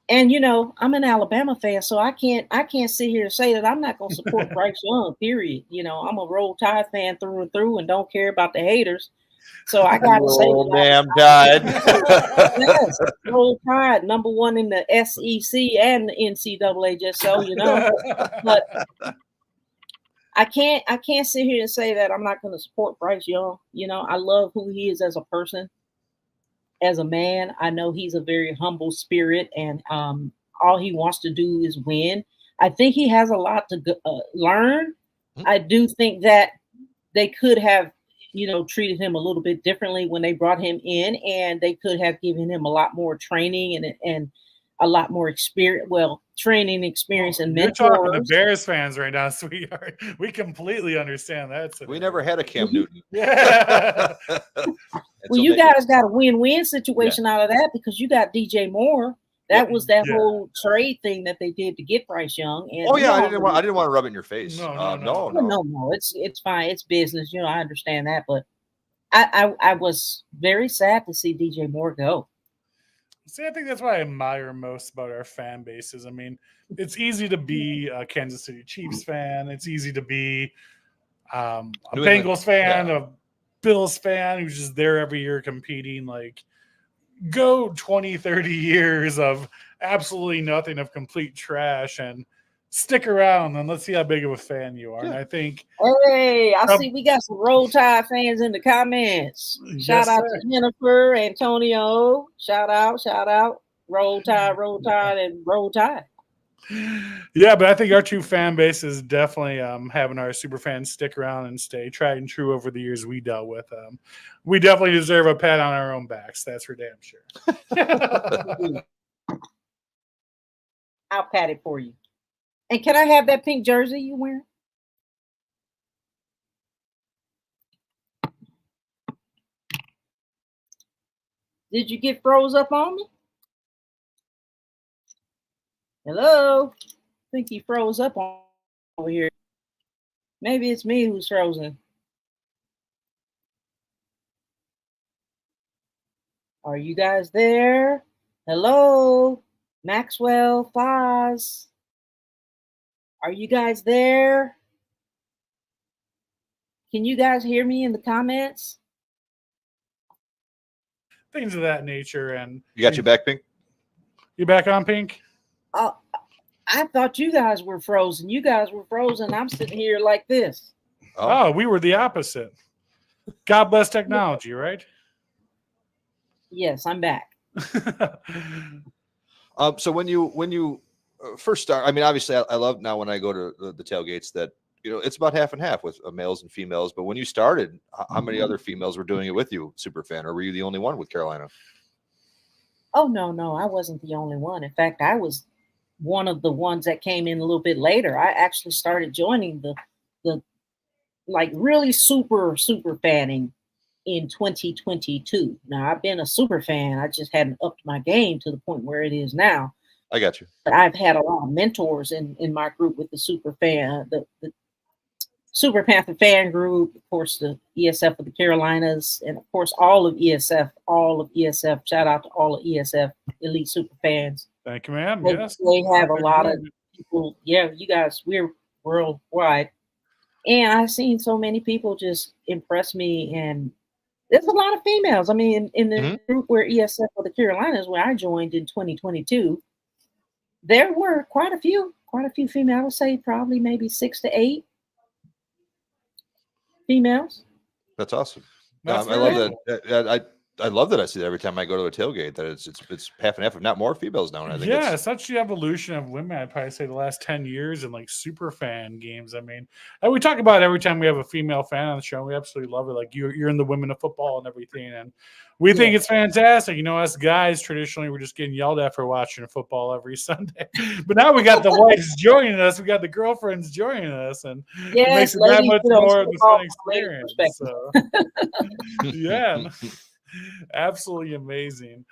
And I'm an Alabama fan, so I can't sit here and say that I'm not going to support Bryce Young. Period. I'm a Roll Tide fan through and through, and don't care about the haters. So I got to say, damn Tide. Yes, Roll Tide, number one in the SEC and the NCAA. Just so you know, but I can't sit here and say that I'm not going to support Bryce Young. I love who he is as a person. As a man, I know he's a very humble spirit, and all he wants to do is win. I think he has a lot to learn. I do think that they could have, treated him a little bit differently when they brought him in, and they could have given him a lot more training and a lot more experience. Well, training, experience, and mentors. You're talking to Bears fans right now, sweetheart. We completely understand that. We never had a Cam Newton. Yeah. Well, you guys got a win-win situation out of that because you got DJ Moore. That was that whole trade thing that they did to get Bryce Young. And I didn't want to rub it in your face. No. It's fine. It's business. I understand that, but I was very sad to see DJ Moore go. See, I think that's what I admire most about our fan bases. I mean, it's easy to be a Kansas City Chiefs fan. It's easy to be a Bengals fan, a Bills fan who's just there every year competing. Like, go 20, 30 years of absolutely nothing, of complete trash, and stick around and let's see how big of a fan you are. And I think, hey, I see we got some Roll Tide fans in the comments. Shout out to Jennifer, Antonio. Shout out. Roll Tide, and Roll Tide. Yeah, but I think our two fan bases definitely having our super fans stick around and stay tried and true over the years we dealt with. We definitely deserve a pat on our own backs. That's for damn sure. I'll pat it for you. And can I have that pink jersey you wearing? Did you get froze up on me? Hello? I think he froze up over here. Maybe it's me who's frozen. Are you guys there? Hello? Maxwell, Foz. Are you guys there? Can you guys hear me in the comments? Things of that nature. And you got your back, Pink? You back on, Pink? I thought you guys were frozen. You guys were frozen. I'm sitting here like this. Oh, we were the opposite. God bless technology, right? Yes, I'm back. So when you first start, I mean, obviously, I love now when I go to the tailgates that it's about half and half with males and females. But when you started, how many other females were doing it with you, Superfan, or were you the only one with Carolina? Oh no, I wasn't the only one. In fact, I was one of the ones that came in a little bit later. I actually started joining the like really super fanning in 2022. Now I've been a super fan. I just hadn't upped my game to the point where it is now. I got you. But I've had a lot of mentors in my group with the super fan, the Super Panther fan group, of course, the ESF of the Carolinas, and of course, all of ESF. Shout out to all of ESF Elite Super Fans. Thank you, ma'am. They, Yes. they have a lot of people. Yeah, you guys, we're worldwide. And I've seen so many people just impress me. And there's a lot of females. I mean, in the group where ESF of the Carolinas, where I joined in 2022, there were quite a few females. I would say probably maybe 6 to 8 females. That's awesome. That's I love that. I love that I see that every time I go to a tailgate that it's half and half, if not more females now. And I think it's such the evolution of women. I'd probably say the last 10 years in like super fan games. I mean, we talk about it every time we have a female fan on the show. We absolutely love it. Like you're in the women of football and everything, and we think it's fantastic. Us guys traditionally we're just getting yelled at for watching football every Sunday, but now we got the wives joining us. We got the girlfriends joining us, and it makes it that much more of the fun experience. So, yeah. Absolutely amazing.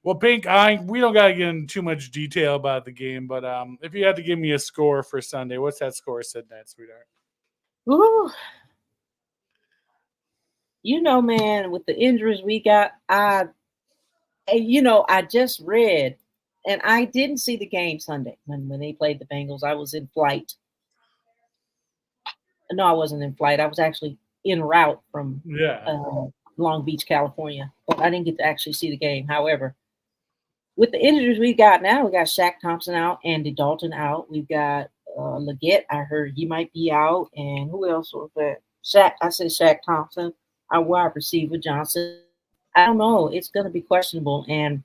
Well, Pink, we don't got to get into too much detail about the game, but if you had to give me a score for Sunday, what's that score, Sydney, sweetheart? Ooh. Man, with the injuries we got, I just read, and I didn't see the game Sunday when they played the Bengals. I was in flight. No, I wasn't in flight. I was actually en route from Long Beach, California, but I didn't get to actually see the game. However, with the injuries we got now, we got Shaq Thompson out, Andy Dalton out. We've got Leggett. I heard he might be out, and who else was that? Shaq Thompson. Our wide receiver Johnson. I don't know. It's going to be questionable, and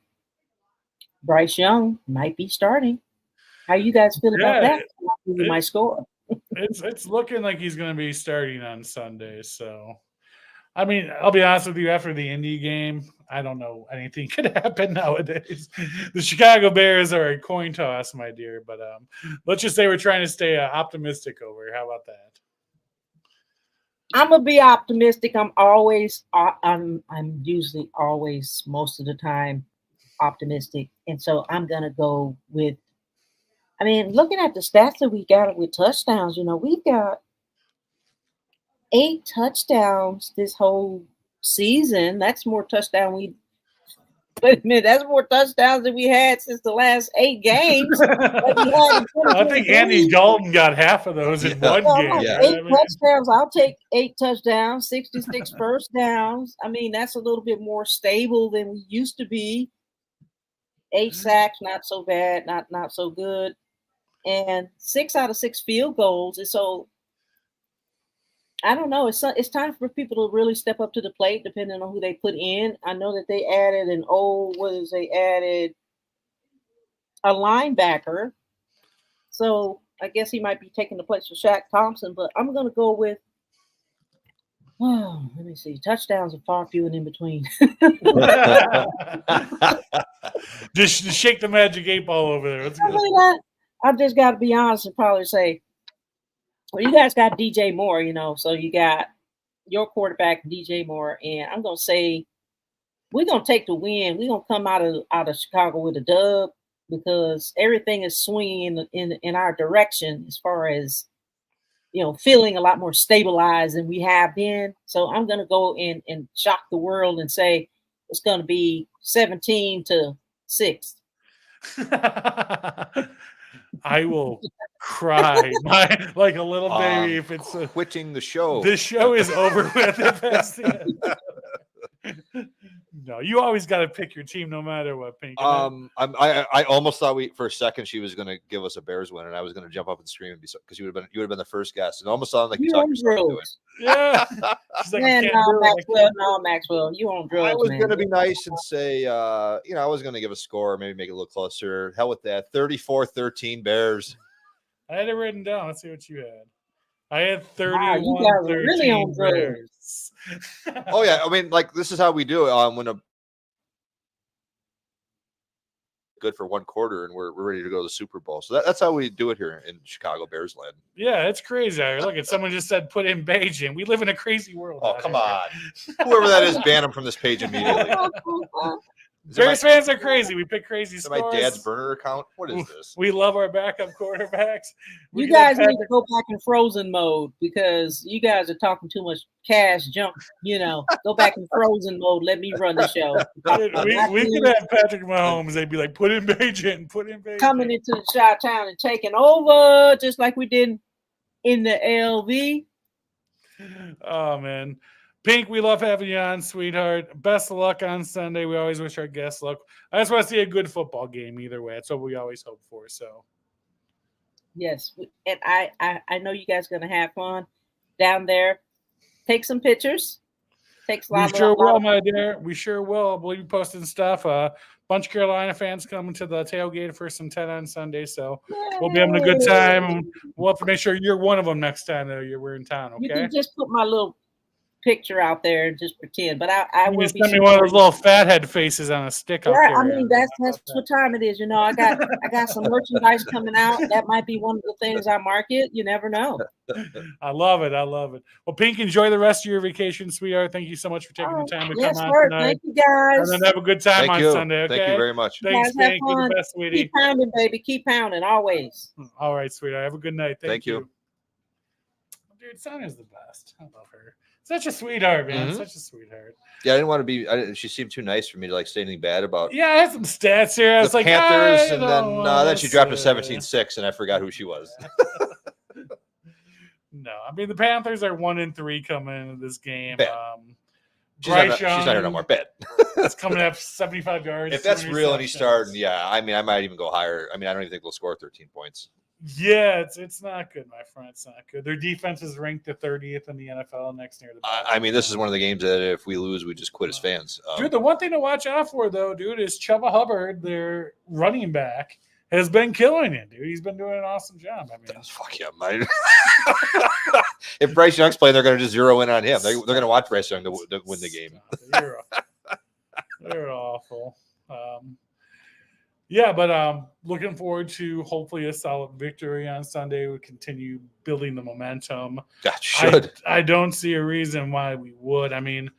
Bryce Young might be starting. How you guys feel about that? My score. It's looking like he's going to be starting on Sunday, so. I mean, I'll be honest with you, after the Indy game, I don't know anything could happen nowadays. The Chicago Bears are a coin toss, my dear, but let's just say we're trying to stay optimistic over here. How about that? I'm going to be optimistic. I'm usually always, most of the time, optimistic. And so I'm going to go with, looking at the stats that we got with touchdowns, we've got 8 touchdowns this whole season. That's more touchdowns that's more touchdowns than we had since the last 8 games. I think Andy Dalton got half of those in one game. Yeah. 8 touchdowns. I'll take 8 touchdowns, 66 first downs. That's a little bit more stable than we used to be. 8 sacks, not so bad, not so good. And 6 out of 6 field goals. And so I don't know. It's time for people to really step up to the plate, depending on who they put in. I know that they added they added a linebacker. So I guess he might be taking the place of Shaq Thompson, but I'm going to go with, let me see. Touchdowns are far few and in between. just shake the magic 8 ball over there. I've just got to be honest and probably say, well, you guys got DJ Moore, so you got your quarterback, DJ Moore, and I'm going to say we're going to take the win. We're going to come out of Chicago with a dub because everything is swinging in our direction as far as, feeling a lot more stabilized than we have been. So I'm going to go in and shock the world and say it's going to be 17-6. I will cry like a little baby if it's quitting the show. This show is over with. If that's the end. No, you always got to pick your team no matter what, Pink. I almost thought for a second she was going to give us a Bears win, and I was going to jump up and scream because you would have been the first guest, and almost sounded like you talked yourself into it. Yeah. She's like, Man, Maxwell, you on drugs, I was man. going to be nice and say, I was going to give a score, maybe make it a little closer. Hell with that. 34-13 Bears. I had it written down. Let's see what you had. I had 31. Wow, you guys are really on drugs. Bears. Oh yeah, I mean, like this is how we do it. When a good for one quarter, and we're ready to go to the Super Bowl. So that's how we do it here in Chicago Bears land. Yeah, it's crazy out here. Look at someone just said put in Beijing. We live in a crazy world. Oh come on, whoever that is, ban him from this page immediately. Bears fans are crazy. We pick crazy scores. My dad's burner account. What is this? We love our backup quarterbacks. You guys need to go back in frozen mode because you guys are talking too much cash junk. Go back in frozen mode. Let me run the show. we could have Patrick Mahomes. They'd be like, put in Beijing, put in Beijing. Coming into the Chi-Town and taking over just like we did in the LV. Oh, man. Pink, we love having you on, sweetheart. Best of luck on Sunday. We always wish our guests luck. I just want to see a good football game either way. That's what we always hope for. So, yes, and I know you guys are going to have fun down there. Take some pictures. Takes a lot. We sure will, my dear. We sure will. We'll be posting stuff. Bunch of Carolina fans coming to the tailgate 1st and 10 on Sunday, so we'll be having a good time. We'll have to make sure you're one of them next time that we're in town. Okay. You can just put my little picture out there and just pretend, but I will be send me one of those little fathead faces on a stick out there. I mean that's what time it is. I got some merchandise coming out. That might be one of the things I market. You never know. I love it. Well, Pink, enjoy the rest of your vacation, sweetheart. Thank you so much for taking the time to come on tonight. Thank you, guys. And then have a good time on Sunday. Okay. Thank you very much. Thanks, Pink. You're the best, sweetie. Keep pounding, baby. Keep pounding always. All right, sweetheart. Have a good night. Thank you. Dude, Sonya's the best. I love her. Such a sweetheart, man. Such a sweetheart. Yeah, I didn't want to be. She seemed too nice for me to say anything bad about. Yeah, I had some stats here. I was like, Panthers, and then she dropped a 17-6, and I forgot who she was. No, I mean the Panthers are 1-3 coming into this game. She's not here no more. Bet. It's coming up 75 yards. If that's real and he's starting, I mean, I might even go higher. I mean, I don't even think they'll score 13 points. Yeah, it's not good, my friend. It's not good. Their defense is ranked the 30th in the NFL, next near the bottom. I mean, this is one of the games that if we lose, we just quit as fans. Dude, the one thing to watch out for, though, dude, is Chuba Hubbard, their running back, has been killing it, dude. He's been doing an awesome job. I mean, fuck yeah, man. If Bryce Young's playing, they're going to just zero in on him. They're going to watch Bryce Young to win the game. They're awful. Yeah, but looking forward to hopefully a solid victory on Sunday. We continue building the momentum. That should. I don't see a reason why we would. I mean,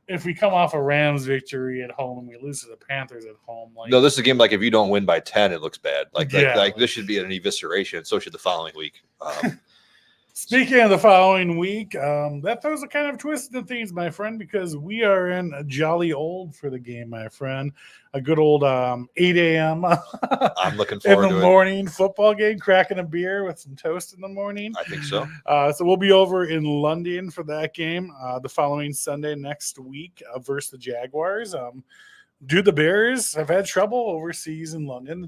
if we come off a Rams victory at home and we lose to the Panthers at home, no, this is a game like if you don't win by 10, it looks bad. Like this should be an evisceration. So should the following week. Speaking of the following week, that throws a kind of twist in things, my friend, because we are in a jolly old for the game, my friend. A good old 8 a.m. I'm looking forward in the morning football game, cracking a beer with some toast in the morning. I think so. So we'll be over in London for that game the following Sunday next week versus the Jaguars. Dude, the Bears have had trouble overseas in London. The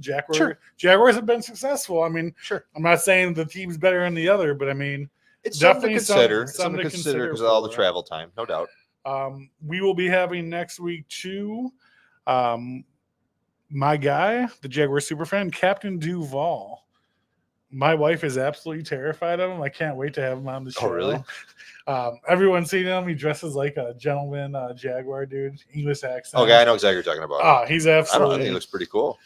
Jaguars have been successful. I mean, I'm not saying the team's better than the other, but I mean, it's definitely something to consider because of all the travel time, no doubt. We will be having next week too. My guy, the Jaguar superfan, Captain Duval. My wife is absolutely terrified of him. I can't wait to have him on the show. Oh, really? Everyone's seen him. He dresses like a gentleman Jaguar dude, English accent. Okay, I know exactly what you're talking about. Oh, he's absolutely. I think he looks pretty cool.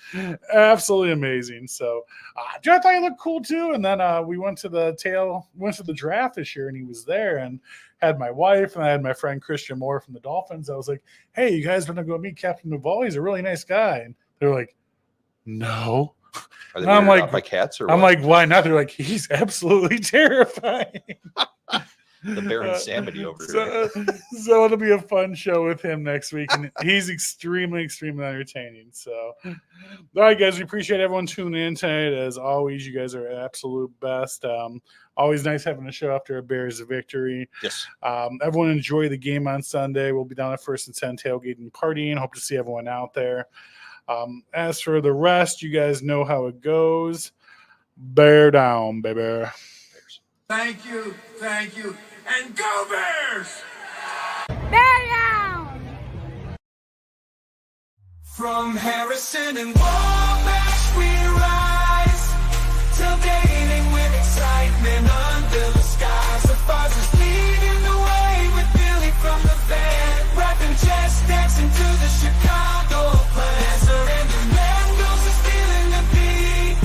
Absolutely amazing. So, I thought he looked cool too. And then we went to the draft this year, and he was there, and had my wife and I had my friend Christian Moore from the Dolphins. I was like, "Hey, you guys want to go meet Captain Duval? He's a really nice guy." And they're like, "No." Are they weirded out by cats or what? I'm like, why not? They're like, he's absolutely terrifying. The Bear Insanity over So, here. so it'll be a fun show with him next week, and he's extremely entertaining. So, all right, guys, we appreciate everyone tuning in tonight. As always, you guys are absolute best. Always nice having a show after a Bears victory. Yes. Everyone enjoy the game on Sunday. We'll be down at First and 10 tailgating and partying. Hope to see everyone out there. As for the rest, you guys know how it goes. Bear down, baby. Thank you, and go Bears! Bear down! From Harrison and Wabash we rise, tailgating with excitement under the skies. The Foz is leading the way with Billy from the van, rapping jazz, dancing to the Chicago plan. Surrender man goes to stealing the beat.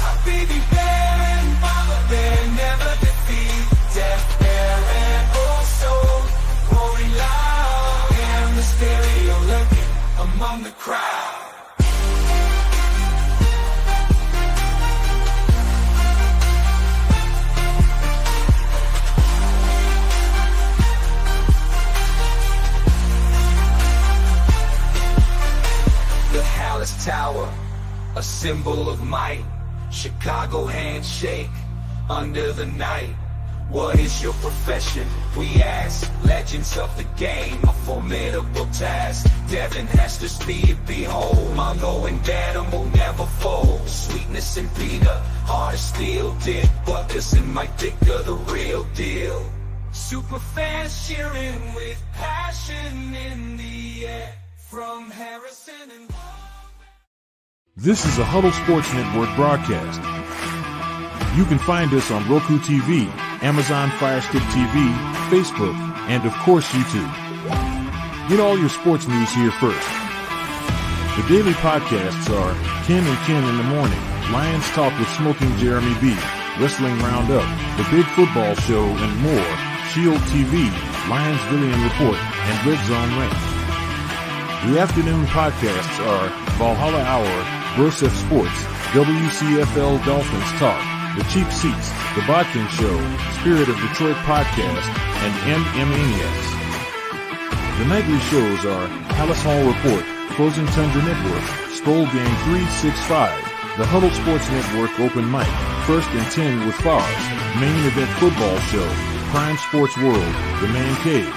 Our baby bear and mama bear never defeat. Deaf, bear, and also roaring loud, and the stereo lurking among the crowd. The Hallis Tower, a symbol of might. Chicago handshake under the night. What is your profession? We ask. Legends of the game, a formidable task. Devin has to speed, behold. Mongo and Dadham will never fold. Sweetness and Peter, heart of steel. Dick Buckers and Mike Dicker, the real deal. Super fans cheering with passion in the air. From Harrison and This is a Huddle Sports Network broadcast. You can find us on Roku TV, Amazon Fire Stick TV, Facebook, and of course YouTube. Get all your sports news here first. The daily podcasts are Ken and Ken in the Morning, Lions Talk with Smoking Jeremy B, Wrestling Roundup, The Big Football Show, and more, Shield TV, Lions Villian Report, and Red Zone Ranch. The afternoon podcasts are Valhalla Hour, Brosef Sports, WCFL Dolphins Talk, The Cheap Seats, The Bodkin Show, Spirit of Detroit Podcast, and MManiacs. The nightly shows are Palace Hall Report, Frozen Tundra Network, Skull Gang 365, The Huddle Sports Network Open Mic, First and 10 with Foz, Main Event Football Show, Prime Sports World, The Man Cave,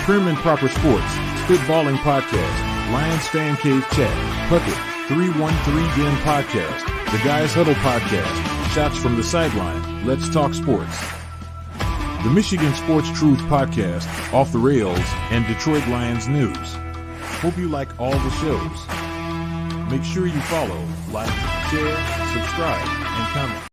Prim and Proper Sports, Spitballing Podcast, Lions Fan Cave Chat, Puckett, 313 Den Podcast, The Guys Huddle Podcast, Shots from the Sideline, Let's Talk Sports, the Michigan Sports Truth Podcast, Off the Rails, and Detroit Lions News. Hope you like all the shows. Make sure you follow, like, share, subscribe, and comment.